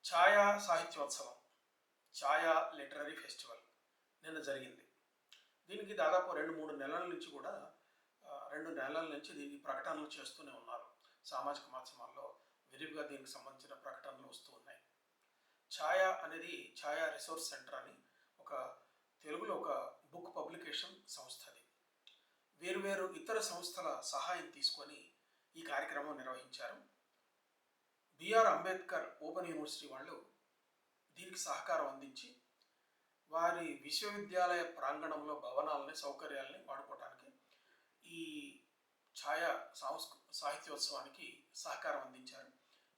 ఛాయా సాహిత్యోత్సవం, ఛాయా literary festival నిన్న జరిగింది. దీనికి దాదాపు 2-3 నెలల నుంచి కూడా 2 నెలల నుంచి దీనికి ప్రకటనలు చేస్తూనే ఉన్నారు. సామాజిక మాధ్యమాల్లో విరివిగా దీనికి సంబంధించిన ప్రకటనలు వస్తూ ఉన్నాయి. ఛాయా అనేది ఛాయా రిసోర్స్ సెంటర్ అని ఒక తెలుగులో ఒక బుక్ పబ్లికేషన్ సంస్థ. అది వేరువేరు ఇతర సంస్థల సహాయం తీసుకొని ఈ కార్యక్రమం నిర్వహించారు. బిఆర్ అంబేద్కర్ ఓపెన్ యూనివర్సిటీ వాళ్ళు దీనికి సహకారం అందించి వారి విశ్వవిద్యాలయ ప్రాంగణంలో భవనాలని సౌకర్యాలని వాడుకోవడానికి ఈ ఛాయా సాహిత్యోత్సవానికి సహకారం అందించారు.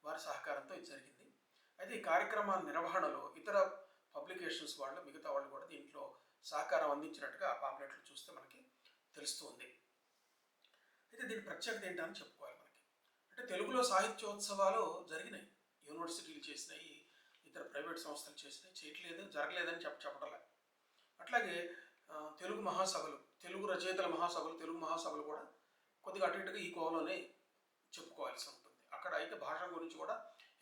వారి సహకారంతో ఇది జరిగింది. అయితే ఈ కార్యక్రమ నిర్వహణలో ఇతర పబ్లికేషన్స్ వాళ్ళు, మిగతా వాళ్ళు కూడా దీంట్లో సహకారం అందించినట్టుగా పాంప్లెట్లు చూస్తే మనకి తెలుస్తుంది. అయితే దీని ప్రత్యేకత ఏంటని చెప్పుకోవాలి. మనకి అంటే తెలుగులో సాహిత్యోత్సవాలు జరిగినాయి, యూనివర్సిటీలు చేసినాయి, ఇతర ప్రైవేట్ సంస్థలు చేసినాయి, చేయట్లేదు, జరగలేదని చెప్పటంలే. అట్లాగే తెలుగు మహాసభలు, తెలుగు రచయితల మహాసభలు, తెలుగు మహాసభలు కూడా కొద్దిగా అటు ఇటుగా ఈ కోవలోనే చెప్పుకోవాల్సి ఉంటుంది. అక్కడ అయితే భాష గురించి కూడా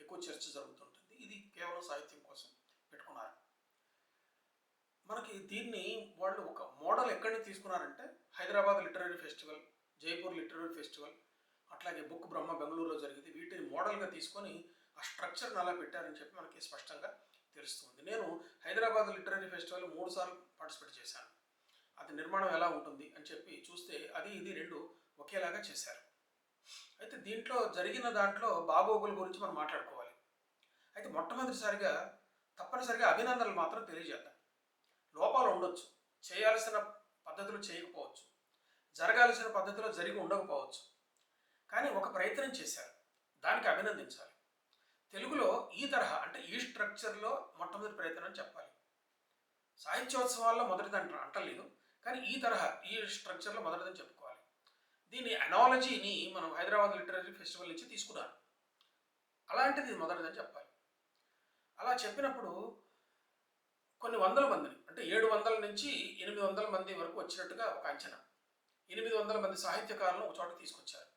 ఎక్కువ చర్చ జరుగుతుంటుంది. ఇది కేవలం సాహిత్యం కోసం పెట్టుకున్నారు. మనకి దీన్ని వాళ్ళు ఒక మోడల్ ఎక్కడి నుంచి తీసుకున్నారంటే Hyderabad literary festival, Jaipur literary festival, అట్లాగే బుక్ బ్రహ్మ బెంగళూరులో జరిగింది. వీటిని మోడల్గా తీసుకొని ఆ స్ట్రక్చర్ని అలా పెట్టారని చెప్పి మనకి స్పష్టంగా తెలుస్తుంది. నేను హైదరాబాద్ లిటరరీ ఫెస్టివల్ 3 సార్లు పార్టిసిపేట్ చేశాను. అది నిర్మాణం ఎలా ఉంటుంది అని చెప్పి చూస్తే అది ఇది 2 ఒకేలాగా చేశారు. అయితే దీంట్లో జరిగిన దాంట్లో బాగోగుల గురించి మనం మాట్లాడుకోవాలి. అయితే మొట్టమొదటిసారిగా తప్పనిసరిగా అభినందనలు మాత్రం తెలియజేద్దాం. లోపాలు ఉండొచ్చు, చేయాల్సిన పద్ధతులు చేయకపోవచ్చు, జరగాల్సిన పద్ధతిలో జరిగి ఉండకపోవచ్చు, కానీ ఒక ప్రయత్నం చేశారు, దానికి అభినందించాలి. తెలుగులో ఈ తరహా అంటే ఈ స్ట్రక్చర్లో మొట్టమొదటి ప్రయత్నం అని చెప్పాలి. సాహిత్యోత్సవాల్లో మొదటిది అంటలేదు, కానీ ఈ తరహా ఈ స్ట్రక్చర్లో మొదటిదని చెప్పుకోవాలి. దీని అనాలజీని మనం హైదరాబాద్ లిటరరీ ఫెస్టివల్ నుంచి తీసుకున్నాను. అలాంటిది మొదటిదని చెప్పాలి. అలా చెప్పినప్పుడు కొన్ని వందల మందిని, అంటే 700 నుంచి 800 మంది వరకు వచ్చినట్టుగా ఒక అంచనా. 800 మంది సాహిత్యకారులను ఒక చోట తీసుకొచ్చారు.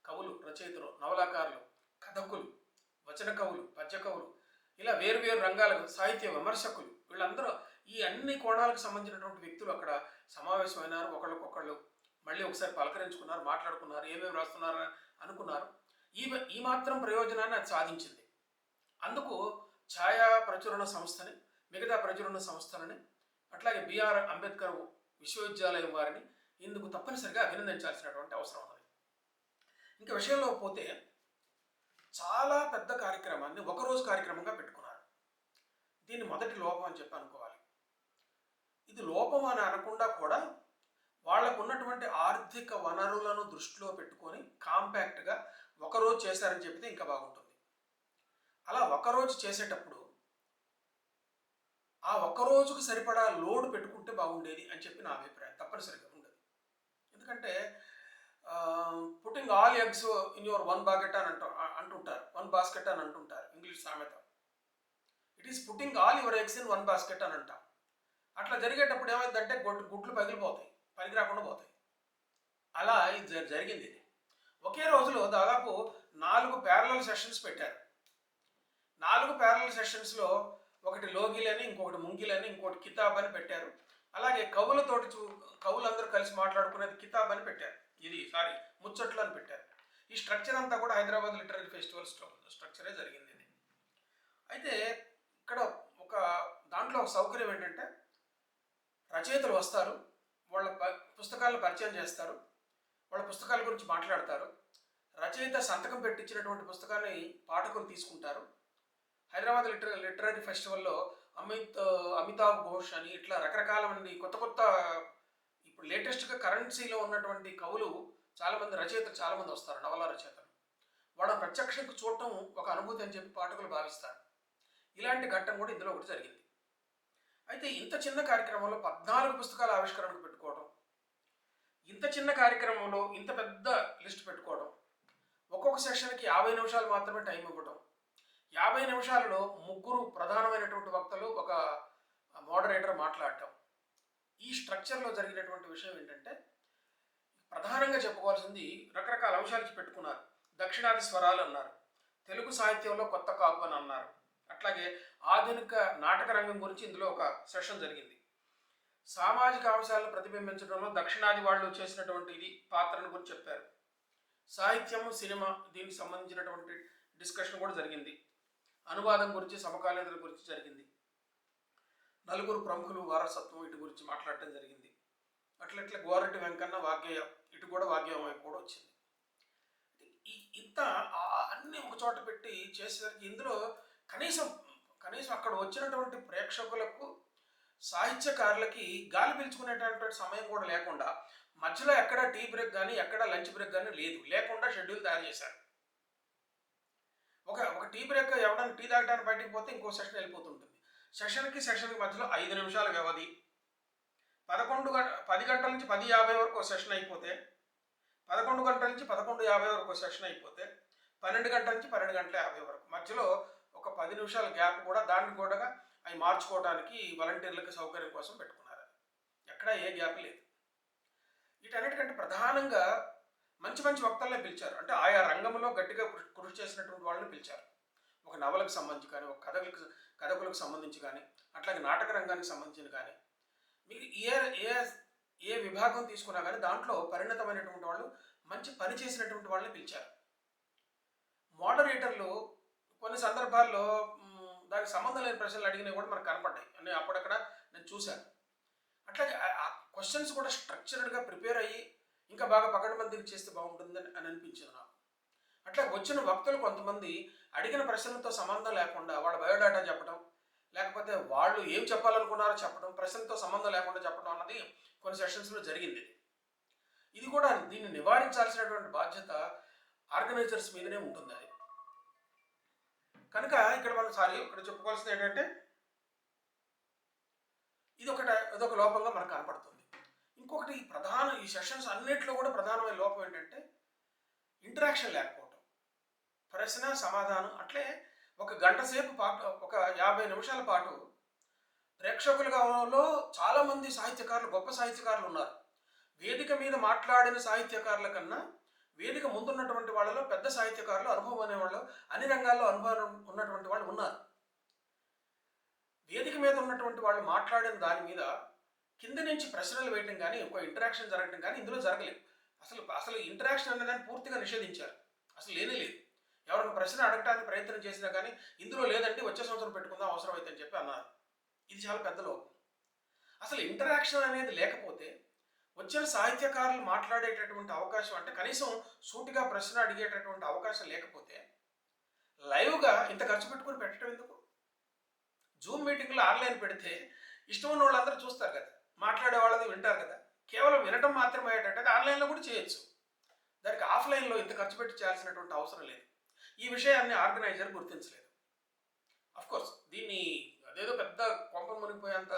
కవులు, రచయితలు, నవలాకారులు, కథకులు, వచన కవులు, పద్య కవులు, ఇలా వేరు రంగాలకు సాహిత్య విమర్శకులు, వీళ్ళందరూ ఈ అన్ని కోణాలకు సంబంధించినటువంటి వ్యక్తులు అక్కడ సమావేశమైనారు. ఒకళ్ళకొకళ్ళు మళ్ళీ ఒకసారి పలకరించుకున్నారు, మాట్లాడుకున్నారు, ఏమేమి రాస్తున్నారు అనుకున్నారు. ఈ మాత్రం ప్రయోజనాన్ని అది సాధించింది. అందుకు ఛాయా ప్రచురణ సంస్థని, మిగతా ప్రచురణ సంస్థలని, అట్లాగే బిఆర్ అంబేద్కర్ విశ్వవిద్యాలయం వారిని ఇందుకు తప్పనిసరిగా అభినందించాల్సినటువంటి అవసరం ఉన్నది. ఇంకా విషయంలో పోతే చాలా పెద్ద కార్యక్రమాన్ని ఒకరోజు కార్యక్రమంగా పెట్టుకున్నారు. దీన్ని మొదటి లోపం అని చెప్పి అనుకోవాలి. ఇది లోపం అని అనకుండా కూడా వాళ్లకు ఉన్నటువంటి ఆర్థిక వనరులను దృష్టిలో పెట్టుకొని కాంపాక్ట్గా ఒకరోజు చేశారని చెప్తే ఇంకా బాగుంటుంది. అలా ఒకరోజు చేసేటప్పుడు ఆ ఒక్కరోజుకు సరిపడా లోడ్ పెట్టుకుంటే బాగుండేది అని చెప్పి నా అభిప్రాయం. తప్పనిసరిగా ఉండదు. ఎందుకంటే putting all eggs in your one bucket అని అంటుంటారు, వన్ బాస్కెట్ అని అంటుంటారు ఇంగ్లీష్ సామెత. It is putting all your eggs in one basket అని అంటాం. అట్లా జరిగేటప్పుడు ఏమైందంటే గుడ్లు పగిలిపోతాయి, పనికి రాకుండా పోతాయి. అలా ఇది జరిగింది. ఇది ఒకే రోజులో దాదాపు 4 ప్యారలల్ సెషన్స్ పెట్టారు. 4 ప్యారలల్ సెషన్స్లో ఒకటి లోగిలని, ఇంకొకటి ముంగిలని, ఇంకొకటి కితాబ్ అని పెట్టారు. అలాగే కవులందరూ కలిసి మాట్లాడుకునేది కితాబ్ అని పెట్టారు. ముచ్చట్లు అని పెట్టారు. ఈ స్ట్రక్చర్ అంతా కూడా హైదరాబాద్ లిటరరీ ఫెస్టివల్ స్ట్రక్చరే జరిగింది. ఇది అయితే ఇక్కడ దాంట్లో ఒక సౌకర్యం ఏంటంటే రచయితలు వస్తారు, వాళ్ళ పుస్తకాలను పరిచయం చేస్తారు, వాళ్ళ పుస్తకాల గురించి మాట్లాడతారు. రచయిత సంతకం పెట్టించినటువంటి పుస్తకాన్ని పాఠకులు తీసుకుంటారు. హైదరాబాద్ లిటరరీ ఫెస్టివల్లో అమితాబ్ ఘోష్ అని ఇట్లా రకరకాల మంది కొత్త ఇప్పుడు లేటెస్ట్గా కరెన్సీలో ఉన్నటువంటి కవులు చాలామంది, రచయితలు చాలామంది వస్తారు, నవల రచయితలు. వాళ్ళ ప్రత్యక్షంగా చూడటం ఒక అనుభూతి అని చెప్పి పాఠకులు భావిస్తారు. ఇలాంటి ఘట్టం కూడా ఇందులో ఒకటి జరిగింది. అయితే ఇంత చిన్న కార్యక్రమంలో 14 పుస్తకాల ఆవిష్కరణకు పెట్టుకోవడం, ఇంత చిన్న కార్యక్రమంలో ఇంత పెద్ద లిస్ట్ పెట్టుకోవడం, ఒక్కొక్క సెషన్కి 50 నిమిషాలు మాత్రమే టైం ఇవ్వడం, 50 నిమిషాలలో 3 ప్రధానమైనటువంటి వక్తలు, ఒక మోడరేటర్ మాట్లాడటం. ఈ స్ట్రక్చర్లో జరిగినటువంటి విషయం ఏంటంటే ప్రధానంగా చెప్పుకోవాల్సింది రకరకాల అంశాలు పెట్టుకున్నారు. దక్షిణాది స్వరాలు అన్నారు, తెలుగు సాహిత్యంలో కొత్త కాపు అని అన్నారు, అట్లాగే ఆధునిక నాటక రంగం గురించి ఇందులో ఒక సెషన్ జరిగింది. సామాజిక అంశాలను ప్రతిబింబించడంలో దక్షిణాది వాళ్ళు చేసినటువంటి ఇది పాత్రను గురించి చెప్పారు. సాహిత్యం, సినిమా దీనికి సంబంధించినటువంటి డిస్కషన్ కూడా జరిగింది. అనువాదం గురించి, సమకాలీనత గురించి జరిగింది. నలుగురు ప్రముఖులు వారసత్వం ఇటు గురించి మాట్లాడటం జరిగింది. అట్లట్లా గోరటి వెంకన్న వాగ్గేయం, ఇటు కూడా వాగ్గేయం వైపు కూడా వచ్చింది. ఇంత అన్నీ ఒక చోట పెట్టి చేసేసరికి ఇందులో కనీసం అక్కడ వచ్చినటువంటి ప్రేక్షకులకు, సాహిత్యకారులకి గాలి పీల్చుకునేటటువంటి సమయం కూడా లేకుండా, మధ్యలో ఎక్కడ టీ బ్రేక్ కానీ ఎక్కడ లంచ్ బ్రేక్ కానీ లేకుండా షెడ్యూల్ తయారు చేశారు. ఒక టీ బ్రేక్ ఎవరైనా టీ తాగడానికి బయటికి పోతే ఇంకో సెషన్ వెళ్ళిపోతుంటుంది. సెషన్కి మధ్యలో 5 నిమిషాల వ్యవధి. 10 గంటల నుంచి 10:50 వరకు సెషన్ అయిపోతే, 11 గంటల నుంచి 11:50 వరకు సెషన్ అయిపోతే, 12 గంటల నుంచి 12:50 వరకు మధ్యలో ఒక 10 నిమిషాల గ్యాప్ కూడా, దాన్ని కూడా అవి మార్చుకోవడానికి వాలంటీర్లకు సౌకర్యం కోసం పెట్టుకున్నారు. ఎక్కడ ఏ గ్యాప్ లేదు. వీటన్నిటికంటే ప్రధానంగా మంచి వక్తలనే పిలిచారు. అంటే ఆయా రంగంలో గట్టిగా కృషి చేసినటువంటి వాళ్ళని పిలిచారు. ఒక నవలకు సంబంధించి కానీ, ఒక కథకులకు సంబంధించి కానీ, అట్లాగే నాటక రంగానికి సంబంధించిన కానీ, మీరు ఏ విభాగం తీసుకున్నా కానీ దాంట్లో పరిణతమైనటువంటి వాళ్ళు, మంచి పని చేసినటువంటి వాళ్ళని పిలిచారు. మోడరేటర్లు కొన్ని సందర్భాల్లో దానికి సంబంధం లేని ప్రశ్నలు అడిగినవి కూడా మనకు కనపడ్డాయి అని అప్పుడక్కడ నేను చూశాను. అట్లాగే ఆ క్వశ్చన్స్ కూడా స్ట్రక్చర్డ్గా ప్రిపేర్ అయ్యి ఇంకా బాగా పకడ్బందీగా చేస్తే బాగుంటుందని అనిపించింది నాకు. అట్లా వచ్చిన వక్తలు కొంతమంది అడిగిన ప్రశ్నలతో సంబంధం లేకుండా వాళ్ళ బయోడాటా చెప్పడం, లేకపోతే వాళ్ళు ఏం చెప్పాలనుకున్నారో చెప్పడం, ప్రశ్నలతో సంబంధం లేకుండా చెప్పడం అన్నది కొన్ని సెషన్స్లో జరిగింది. ఇది కూడా దీన్ని నివారించాల్సినటువంటి బాధ్యత ఆర్గనైజర్స్ మీదనే ఉంటుంది. అది కనుక ఇక్కడ మనం ఇక్కడ చెప్పుకోవాల్సింది ఏంటంటే ఇదొక లోపంగా మనకు కనపడుతుంది. ఇంకొకటి ఈ సెషన్స్ అన్నింటిలో కూడా ప్రధానమైన లోపం ఏంటంటే ఇంటరాక్షన్ లేకపోవటం. ప్రశ్న సమాధానం అట్లే ఒక గంట సేపు పాటు, ఒక 50 నిమిషాల పాటు ప్రేక్షకులలో చాలామంది సాహిత్యకారులు, గొప్ప సాహిత్యకారులు ఉన్నారు. వేదిక మీద మాట్లాడిన సాహిత్యకారుల కన్నా వేదిక ముందున్నటువంటి వాళ్ళలో పెద్ద సాహిత్యకారులు, అనుభవం అనేవాళ్ళు, అన్ని రంగాల్లో అనుభవం ఉన్నటువంటి వాళ్ళు ఉన్నారు. వేదిక మీద ఉన్నటువంటి వాళ్ళు మాట్లాడిన దాని మీద కింద నుంచి ప్రశ్నలు వేయటం కానీ, ఒక ఇంటరాక్షన్ జరగటం కానీ ఇందులో జరగలేదు. అసలు ఇంటరాక్షన్ అనేదాన్ని పూర్తిగా నిషేధించారు. అసలు లేదు. ఎవరైనా ప్రశ్న అడగడానికి ప్రయత్నం చేసినా కానీ ఇందులో లేదంటే వచ్చే సంవత్సరం పెట్టుకుందాం అవసరం అయితే అని చెప్పి అన్నారు. ఇది చాలా పెద్ద లోపం. అసలు ఇంటరాక్షన్ అనేది లేకపోతే వచ్చిన సాహిత్యకారులు మాట్లాడేటటువంటి అవకాశం, అంటే కనీసం సూటిగా ప్రశ్న అడిగేటటువంటి అవకాశం లేకపోతే లైవ్గా ఇంత ఖర్చు పెట్టుకుని పెట్టడం ఎందుకు? జూమ్ మీటింగ్లో ఆన్లైన్ పెడితే ఇష్టం ఉన్న వాళ్ళందరూ చూస్తారు కదా, మాట్లాడే వాళ్ళది వింటారు కదా. కేవలం వినటం మాత్రమే అయ్యేటట్టు ఆన్లైన్లో కూడా చేయొచ్చు. దానికి ఆఫ్లైన్లో ఇంత ఖర్చు పెట్టి చేయాల్సినటువంటి అవసరం లేదు. ఈ విషయాన్ని ఆర్గనైజర్ గుర్తించలేదు. అఫ్కోర్స్ దీన్ని అదేదో పెద్ద కొంప మునిగిపోయేంత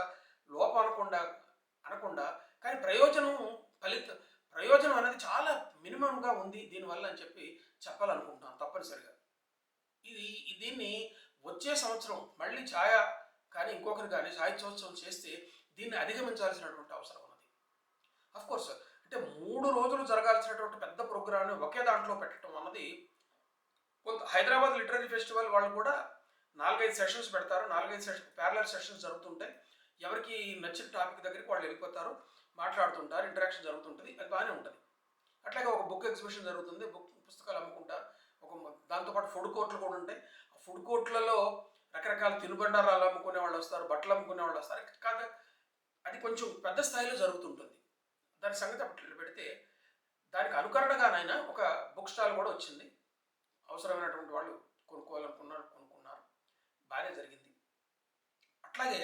లోపం అనకుండా కానీ ప్రయోజనం అనేది చాలా మినిమంగా ఉంది దీనివల్ల అని చెప్పి చెప్పాలనుకుంటున్నాను తప్పనిసరిగా. దీన్ని వచ్చే సంవత్సరం మళ్ళీ ఛాయ కానీ ఇంకొకరు కానీ సాహిత్యోత్సవం చేస్తే దీన్ని అధిగమించాల్సినటువంటి అవసరం ఉన్నది. అఫ్కోర్స్ అంటే 3 రోజులు జరగాల్సినటువంటి పెద్ద ప్రోగ్రామ్ని ఒకే దాంట్లో పెట్టడం అన్నది కొంత. హైదరాబాద్ లిటరరీ ఫెస్టివల్ వాళ్ళు కూడా 4-5 సెషన్స్ పెడతారు. 4-5 ప్యారలల్ సెషన్స్ జరుగుతుంటాయి. ఎవరికి నచ్చిన టాపిక్ దగ్గరికి వాళ్ళు వెళ్ళిపోతారు, మాట్లాడుతుంటారు, ఇంటరాక్షన్ జరుగుతుంటుంది. అది బాగానే ఉంటుంది. అట్లాగే ఒక బుక్ ఎగ్జిబిషన్ జరుగుతుంది, పుస్తకాలు అమ్ముకుంటారు. దాంతోపాటు ఫుడ్ కోర్టులు కూడా ఉంటాయి. ఆ ఫుడ్ కోర్టులలో రకరకాల తినుబండారాలు అమ్ముకునే వాళ్ళు వస్తారు, బట్టలు అమ్ముకునే వాళ్ళు వస్తారు. కాదు, అది కొంచెం పెద్ద స్థాయిలో జరుగుతుంటుంది. దాని సంగతి అప్పట్లో పెడితే దానికి అనుకరణగానైనా ఒక బుక్ స్టాల్ కూడా వచ్చింది. అవసరమైనటువంటి వాళ్ళు కొనుక్కోనుకున్నారు. బాగానే జరిగింది. అట్లాగే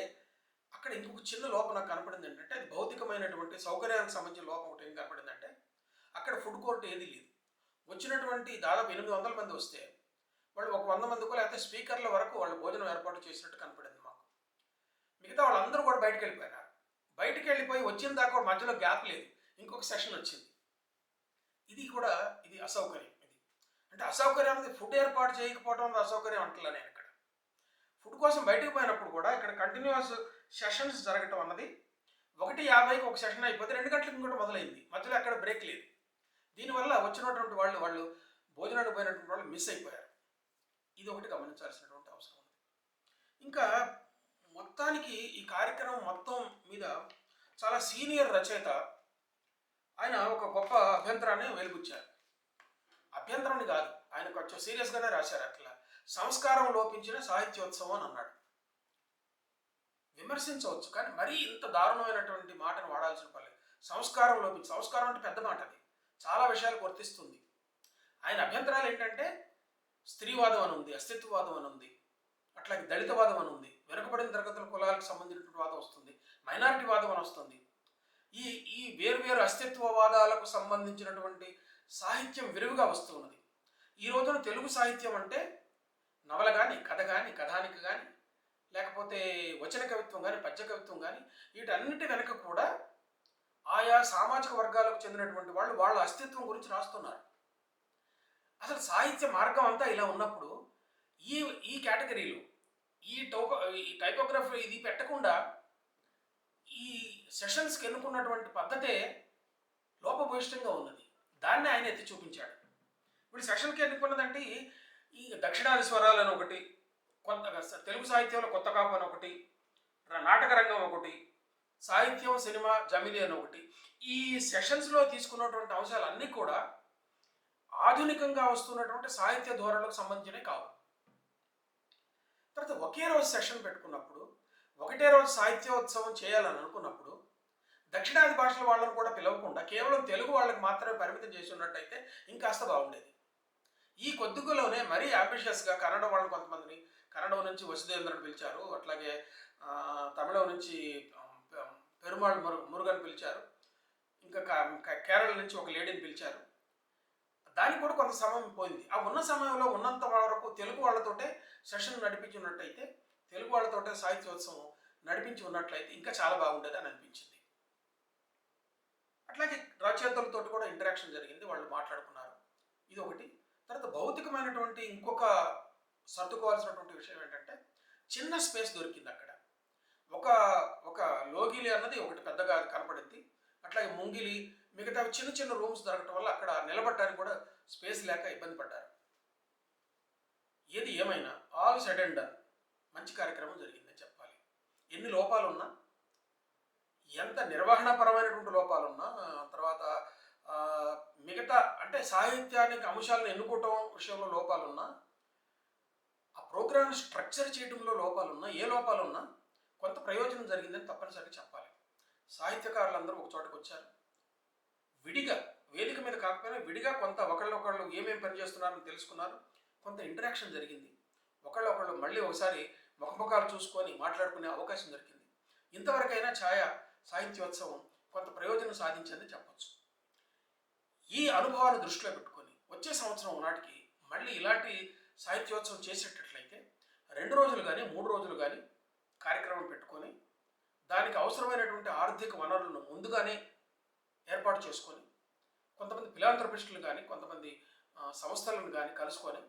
అక్కడ ఇంకొక చిన్న లోపం నాకు కనపడింది ఏంటంటే, అది భౌతికమైనటువంటి సౌకర్యానికి సంబంధించిన లోపం ఒకటి ఏం కనపడిందంటే, అక్కడ ఫుడ్ కోర్ట్ ఏది లేదు. వచ్చినటువంటి దాదాపు 800 మంది వస్తే వాళ్ళు ఒక 100 మందికో లేకపోతే స్పీకర్ల వరకు వాళ్ళు భోజనం ఏర్పాటు చేసినట్టు కనపడింది మాకు. మిగతా వాళ్ళందరూ కూడా బయటకు వెళ్ళిపోయినారు. బయటికి వెళ్ళిపోయి వచ్చిన దాకా మధ్యలో గ్యాప్ లేదు, ఇంకొక సెషన్ వచ్చింది. ఇది అసౌకర్యం. అంటే అసౌకర్యం అనేది ఫుడ్ ఏర్పాటు చేయకపోవడం అనేది అసౌకర్యం అంటలా నేను ఇక్కడ. ఫుడ్ కోసం బయటకు పోయినప్పుడు కూడా ఇక్కడ కంటిన్యూస్ సెషన్స్ జరగటం అన్నది 1:50కి ఒక సెషన్ అయిపోతే 2 గంటలకు ఇంకోటి మొదలైంది. మధ్యలో ఎక్కడ బ్రేక్ లేదు. దీనివల్ల వచ్చినటువంటి వాళ్ళు భోజనానికి పోయినటువంటి వాళ్ళు మిస్ అయిపోయారు. ఇది ఒకటి గమనించాల్సినటువంటి అవసరం ఉంది. ఇంకా మొత్తానికి ఈ కార్యక్రమం మొత్తం మీద చాలా సీనియర్ రచయిత ఆయన ఒక గొప్ప అభ్యంతరాన్ని వెలిబుచ్చారు. అభ్యంతరాన్ని కాదు, ఆయన కొంచెం సీరియస్గానే రాశారు. అట్లా సంస్కారం లోపించిన సాహిత్యోత్సవం అని అన్నాడు. విమర్శించవచ్చు, కానీ మరీ ఇంత దారుణమైనటువంటి మాటను వాడాల్సిన పని లేదు. సంస్కారం లోపించి, సంస్కారం అంటే పెద్ద మాట, అది చాలా విషయాలకు వర్తిస్తుంది. ఆయన అభ్యంతరాలు ఏంటంటే స్త్రీవాదం అని ఉంది, అస్తిత్వవాదం అని ఉంది, అట్లాగే దళితవాదం అని ఉంది, వెనుకబడిన తరగతుల కులాలకు సంబంధించినటువంటి వాదం వస్తుంది, మైనారిటీ వాదం అని వస్తుంది. ఈ ఈ వేరువేరు అస్తిత్వవాదాలకు సంబంధించినటువంటి సాహిత్యం విరివిగా వస్తున్నది. ఈ రోజున తెలుగు సాహిత్యం అంటే నవల కానీ, కథ కానీ, కథానిక కానీ, లేకపోతే వచన కవిత్వం కానీ, పద్య కవిత్వం కానీ, వీటన్నిటి వెనక కూడా ఆయా సామాజిక వర్గాలకు చెందినటువంటి వాళ్ళు వాళ్ళ అస్తిత్వం గురించి రాస్తున్నారు. అసలు సాహిత్య మార్గం అంతా ఇలా ఉన్నప్పుడు ఈ ఈ కేటగిరీలు, ఈ టైపోగ్రఫీ ఇది పెట్టకుండా ఈ సెషన్స్కి ఎన్నుకున్నటువంటి పద్ధతే లోపభూయిష్టంగా ఉన్నది. దాన్ని ఆయన ఎత్తి చూపించాడు. ఇప్పుడు సెషన్కి ఎన్నుకున్నదంటే ఈ దక్షిణాది స్వరాలు అని ఒకటి, తెలుగు సాహిత్యంలో కొత్త కాపు అని ఒకటి, నాటక రంగం ఒకటి, సాహిత్యం, సినిమా, జమిలి అని ఒకటి. ఈ సెషన్స్లో తీసుకున్నటువంటి అంశాలన్నీ కూడా ఆధునికంగా వస్తున్నటువంటి సాహిత్య ధోరణులకు సంబంధించినవి కావు. తర్వాత ఒకే రోజు సెషన్ పెట్టుకున్నప్పుడు, ఒకటే రోజు సాహిత్యోత్సవం చేయాలని అనుకున్నప్పుడు దక్షిణాది భాషల వాళ్ళను కూడా పిలవకుండా కేవలం తెలుగు వాళ్ళకి మాత్రమే పరిమితం చేసి ఉన్నట్టయితే ఇంకాస్త బాగుండేది. ఈ కొద్దిగలోనే మరీ అంబిషియస్గా కన్నడ వాళ్ళని కొంతమందిని, కన్నడ నుంచి వసుదేంద్రని పిలిచారు, అట్లాగే తమిళం నుంచి పెరుమాళ్ మురుగన్ పిలిచారు, ఇంకా కేరళ నుంచి ఒక లేడీని పిలిచారు. దానికి కూడా కొంత సమయం పోయింది. ఆ ఉన్న సమయంలో ఉన్నంత వరకు తెలుగు వాళ్ళతోటే సెషన్ నడిపించి ఉన్నట్టయితే, తెలుగు వాళ్ళతోటే సాహిత్యోత్సవం నడిపించి ఉన్నట్లయితే ఇంకా చాలా బాగుండేది అని అనిపించింది. అట్లాగే రచయితలతో కూడా ఇంటరాక్షన్ జరిగింది, వాళ్ళు మాట్లాడుకున్నారు. ఇది ఒకటి. తర్వాత భౌతికమైనటువంటి ఇంకొక సర్దుకోవాల్సినటువంటి విషయం ఏంటంటే చిన్న స్పేస్ దొరికింది అక్కడ. ఒక లోగిలి అన్నది ఒకటి పెద్దగా కనపడింది, అట్లాగే ముంగిలి, మిగతా చిన్న చిన్న రూమ్స్ దొరకటం వల్ల అక్కడ నిలబడటానికి కూడా స్పేస్ లేక ఇబ్బంది పడ్డారు. ఏది ఏమైనా ఆల్ సెడ్ అండ్ డన్ మంచి కార్యక్రమం జరిగిందని చెప్పాలి. ఎన్ని లోపాలున్నా, ఎంత నిర్వహణపరమైనటువంటి లోపాలున్నా, తర్వాత మిగతా అంటే సాహిత్యానికి అంశాలను ఎన్నుకోవటం విషయంలో లోపాలున్నా, ఆ ప్రోగ్రామ్ స్ట్రక్చర్ చేయడంలో లోపాలున్నా, ఏ లోపాలున్నా కొంత ప్రయోజనం జరిగిందని తప్పనిసరిగా చెప్పాలి. సాహిత్యకారులందరూ ఒక చోటకు వచ్చారు, విడిగా వేదిక మీద కాకపోయినా విడిగా కొంత ఒకళ్ళు ఏమేమి పని చేస్తున్నారని తెలుసుకున్నారు, కొంత ఇంటరాక్షన్ జరిగింది, ఒకళ్ళు మళ్ళీ ఒకసారి ముఖముఖాలు చూసుకొని మాట్లాడుకునే అవకాశం దొరికింది. ఇంతవరకైనా సాహిత్యోత్సవం కొంత ప్రయోజనం సాధించిందని చెప్పచ్చు. ఈ అనుభవాన్ని దృష్టిలో పెట్టుకొని వచ్చే సంవత్సరం నాటికి మళ్ళీ ఇలాంటి సాహిత్యోత్సవం చేసేటట్లయితే 2 రోజులు కానీ 3 రోజులు కానీ కార్యక్రమం పెట్టుకొని దానికి అవసరమైనటువంటి ఆర్థిక వనరులను ముందుగానే ఏర్పాటు చేసుకొని కొంతమంది ఫిలాంథ్రపిస్టులు కానీ, కొంతమంది సంస్థలను కానీ కలుసుకొని,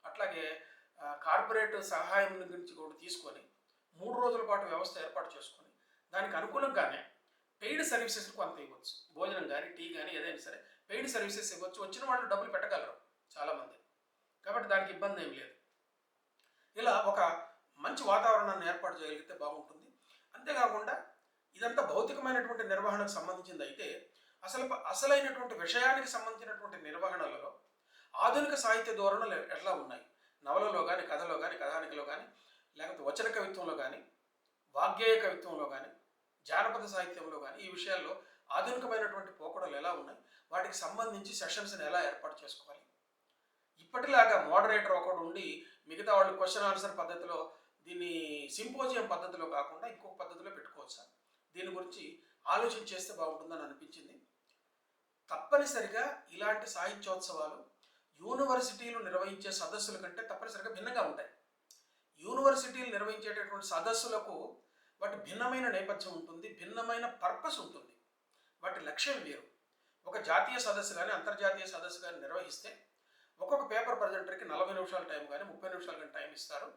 అట్లాగే కార్పొరేట్ సహాయం గురించి కూడా తీసుకొని 3 రోజుల పాటు వ్యవస్థ ఏర్పాటు చేసుకొని దానికి అనుకూలంగానే పెయిడ్ సర్వీసెస్ కొంత ఇవ్వచ్చు. భోజనం కానీ, టీ కానీ, ఏదైనా సరే పెయిడ్ సర్వీసెస్ ఇవ్వచ్చు. వచ్చిన వాళ్ళు డబ్బులు పెట్టగలరు చాలామంది, కాబట్టి దానికి ఇబ్బంది ఏం లేదు. ఇలా ఒక మంచి వాతావరణాన్ని ఏర్పాటు చేయగలిగితే బాగుంటుంది. అంతేకాకుండా ఇదంతా భౌతికమైనటువంటి నిర్వహణకు సంబంధించింది అయితే అసలైనటువంటి విషయానికి సంబంధించినటువంటి నిర్వహణలలో ఆధునిక సాహిత్య ధోరణులు ఎట్లా ఉన్నాయి, నవలలో కానీ, కథలో కానీ, కథానికలో కానీ, లేకపోతే వచన కవిత్వంలో కానీ, వాగ్గేయ కవిత్వంలో కానీ, జానపద సాహిత్యంలో కానీ, ఈ విషయాల్లో ఆధునికమైనటువంటి పోకడలు ఎలా ఉన్నాయి, వాటికి సంబంధించి సెషన్స్ని ఎలా ఏర్పాటు చేసుకోవాలి. ఇప్పటిలాగా మోడరేటర్ ఒకడు ఉండి మిగతా వాళ్ళు క్వశ్చన్ ఆన్సర్ పద్ధతిలో, దీన్ని సింపోజియం పద్ధతిలో కాకుండా ఇంకొక పద్ధతిలో పెట్టుకోవచ్చా, దీని గురించి ఆలోచన చేస్తే బాగుంటుందని అనిపించింది. తప్పనిసరిగా ఇలాంటి సాహిత్యోత్సవాలు యూనివర్సిటీలు నిర్వహించే సదస్సుల కంటే తప్పనిసరిగా భిన్నంగా ఉంటాయి. యూనివర్సిటీలు నిర్వహించేటటువంటి సదస్సులకు వాటి భిన్నమైన నేపథ్యం ఉంటుంది, భిన్నమైన పర్పస్ ఉంటుంది, వాటి లక్ష్యం వేరు. ఒక జాతీయ సదస్సు కానీ, అంతర్జాతీయ సదస్సు కానీ నిర్వహిస్తే ఒక్కొక్క పేపర్ ప్రజెంటర్కి 40 నిమిషాల టైం కానీ, 30 నిమిషాల కానీ టైం ఇస్తారు.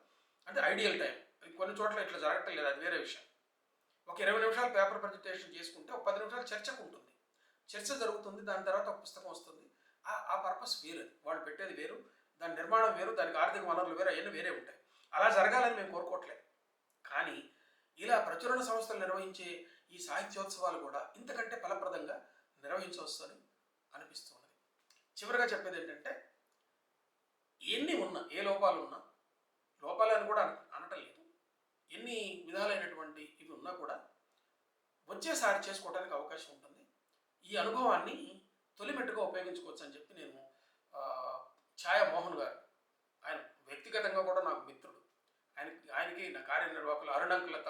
అంటే ఐడియల్ టైం. కొన్ని చోట్ల ఇట్లా జరగటం లేదు, అది వేరే విషయం. ఒక 20 నిమిషాలు పేపర్ ప్రజెంటేషన్ చేసుకుంటే ఒక 10 నిమిషాలు చర్చకు ఉంటుంది. చర్చ జరుగుతుంది, దాని తర్వాత ఒక పుస్తకం వస్తుంది. ఆ పర్పస్ వేరు, వాళ్ళు పెట్టేది వేరు, దాని నిర్మాణం వేరు, దానికి ఆర్థిక వనరులు వేరు, అవన్నీ వేరే ఉంటాయి. అలా జరగాలని మేము కోరుకోవట్లేదు. ప్రచురణ సంస్థలు నిర్వహించే ఈ సాహిత్యోత్సవాలు కూడా ఇంతకంటే ఫలప్రదంగా నిర్వహించవచ్చు అని అనిపిస్తున్నది. చివరిగా చెప్పేది ఏంటంటే, ఎన్ని ఉన్నా, ఏ లోపాలు ఉన్నా, లోపాలని కూడా అనటం లేదు, ఎన్ని విధాలైనటువంటి ఇవి ఉన్నా కూడా వచ్చేసారి చేసుకోవడానికి అవకాశం ఉంటుంది. ఈ అనుభవాన్ని తొలిమెట్టుగా ఉపయోగించుకోవచ్చు అని చెప్పి నేను ఛాయా మోహన్ గారు, ఆయన వ్యక్తిగతంగా కూడా నాకు మిత్రుడు, ఆయనకి నా కార్యనిర్వాహకులు అరుణంకులత,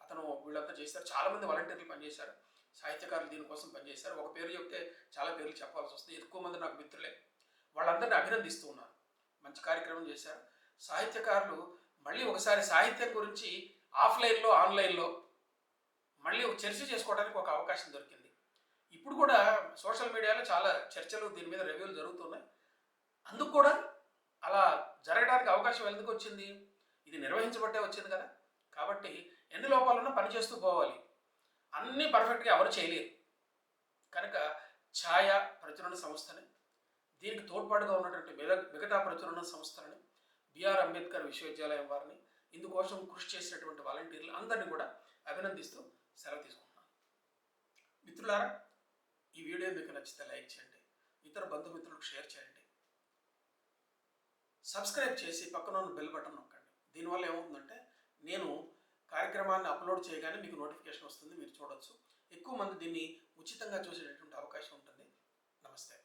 అతను వీళ్ళంతా చేశారు. చాలామంది వాలంటీర్లు పనిచేశారు, సాహిత్యకారులు దీనికోసం పనిచేశారు. ఒక పేరు చెప్తే చాలా పేర్లు చెప్పాల్సి వస్తుంది, ఎక్కువ మంది నాకు మిత్రులే. వాళ్ళందరినీ అభినందిస్తూ ఉన్నాను, మంచి కార్యక్రమం చేశారు. సాహిత్యకారులు మళ్ళీ ఒకసారి సాహిత్యం గురించి ఆఫ్లైన్లో ఆన్లైన్లో మళ్ళీ చర్చ చేసుకోవడానికి ఒక అవకాశం దొరికింది. ఇప్పుడు కూడా సోషల్ మీడియాలో చాలా చర్చలు, దీని మీద రివ్యూలు జరుగుతున్నాయి. అందుకు కూడా అలా జరగడానికి అవకాశం ఎందుకు వచ్చింది? ఇది నిర్వహించబట్టే వచ్చింది కదా. కాబట్టి ఎన్ని లోపాలున్నా పని చేస్తూ పోవాలి, అన్నీ పర్ఫెక్ట్గా ఎవరు చేయలేరు. కనుక ఛాయ ప్రచురణ సంస్థని, దీనికి తోడ్పాటుగా ఉన్నటువంటి మిగతా ప్రచురణ సంస్థలని, బిఆర్ అంబేద్కర్ విశ్వవిద్యాలయం వారిని, ఇందుకోసం కృషి చేసినటువంటి వాలంటీర్లు అందరినీ కూడా అభినందిస్తూ సెలవు తీసుకుంటున్నాను. మిత్రులారా, ఈ వీడియో మీకు నచ్చితే లైక్ చేయండి, ఇతర బంధుమిత్రులకు షేర్ చేయండి, సబ్స్క్రైబ్ చేసి పక్కన ఉన్న బెల్ బటన్ నొక్కండి. దీనివల్ల ఏమవుతుందంటే, నేను కార్యక్రమాన్ని అప్లోడ్ చేయగానే మీకు నోటిఫికేషన్ వస్తుంది, మీరు చూడొచ్చు. ఎక్కువ మంది దీన్ని ఉచితంగా చూసేటటువంటి అవకాశం ఉంటుంది. నమస్తే.